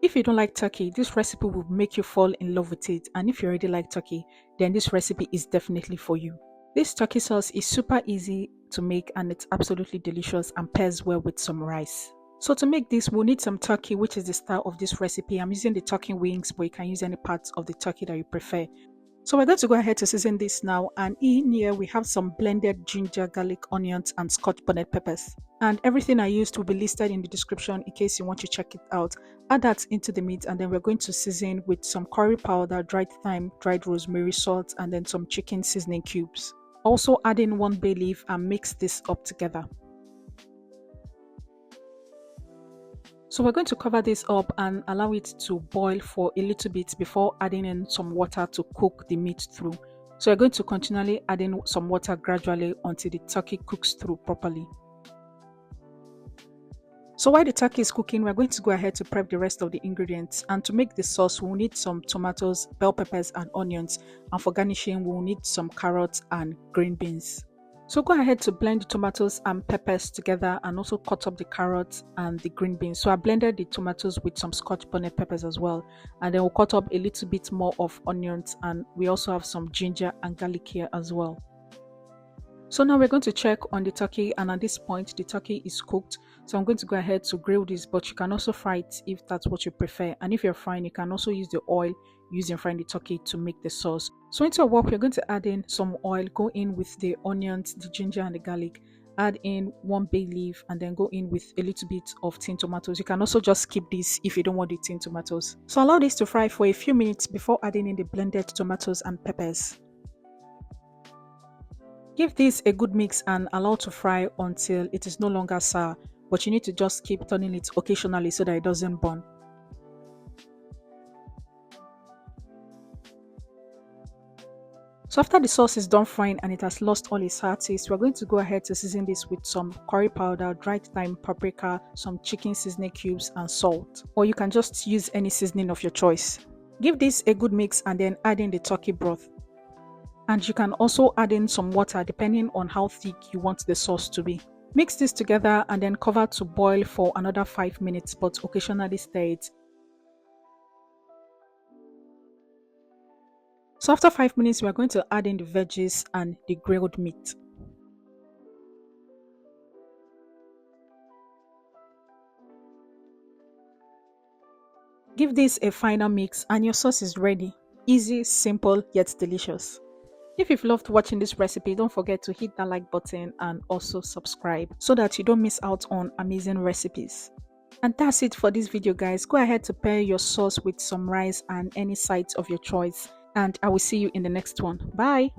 If you don't like turkey, this recipe will make you fall in love with it, and if you already like turkey, then this recipe is definitely for you. This turkey sauce is super easy to make and it's absolutely delicious and pairs well with some rice. So to make this, we'll need some turkey, which is the star of this recipe. I'm using the turkey wings, but you can use any parts of the turkey that you prefer. So we're going to go ahead to season this now, and in here we have some blended ginger, garlic, onions and Scotch bonnet peppers. And everything I used will be listed in the description in case you want to check it out. Add that into the meat, and then we're going to season with some curry powder, dried thyme, dried rosemary, salt, and then some chicken seasoning cubes. Also add in 1 bay leaf and mix this up together. So we're going to cover this up and allow it to boil for a little bit before adding in some water to cook the meat through. So we're going to continually add in some water gradually until the turkey cooks through properly. So while the turkey is cooking, we're going to go ahead to prep the rest of the ingredients. And to make the sauce, we'll need some tomatoes, bell peppers and onions. And for garnishing, we'll need some carrots and green beans. So go ahead to blend the tomatoes and peppers together and also cut up the carrots and the green beans. So I blended the tomatoes with some Scotch bonnet peppers as well. And then we'll cut up a little bit more of onions, and we also have some ginger and garlic here as well. So now we're going to check on the turkey, and at this point the turkey is cooked. So I'm going to go ahead to grill this, but you can also fry it if that's what you prefer. And if you're frying, you can also use the oil used in frying the turkey to make the sauce. So into a wok, we're going to add in some oil, go in with the onions, the ginger and the garlic, add in 1 bay leaf, and then go in with a little bit of tin tomatoes. You can also just skip this if you don't want the tin tomatoes. So allow this to fry for a few minutes before adding in the blended tomatoes and peppers. Give this a good mix and allow to fry until it is no longer sour, but you need to just keep turning it occasionally so that it doesn't burn. So after the sauce is done frying and it has lost all its sour taste, we're going to go ahead to season this with some curry powder, dried thyme, paprika, some chicken seasoning cubes and salt. Or you can just use any seasoning of your choice. Give this a good mix and then add in the turkey broth. And you can also add in some water depending on how thick you want the sauce to be. Mix this together and then cover to boil for another 5 minutes, but occasionally stir it. So after 5 minutes, we are going to add in the veggies and the grilled meat. Give this a final mix and your sauce is ready. Easy, simple, yet delicious. If you've loved watching this recipe, don't forget to hit that like button and also subscribe so that you don't miss out on amazing recipes. And that's it for this video, guys. Go ahead to pair your sauce with some rice and any sides of your choice. And I will see you in the next one. Bye.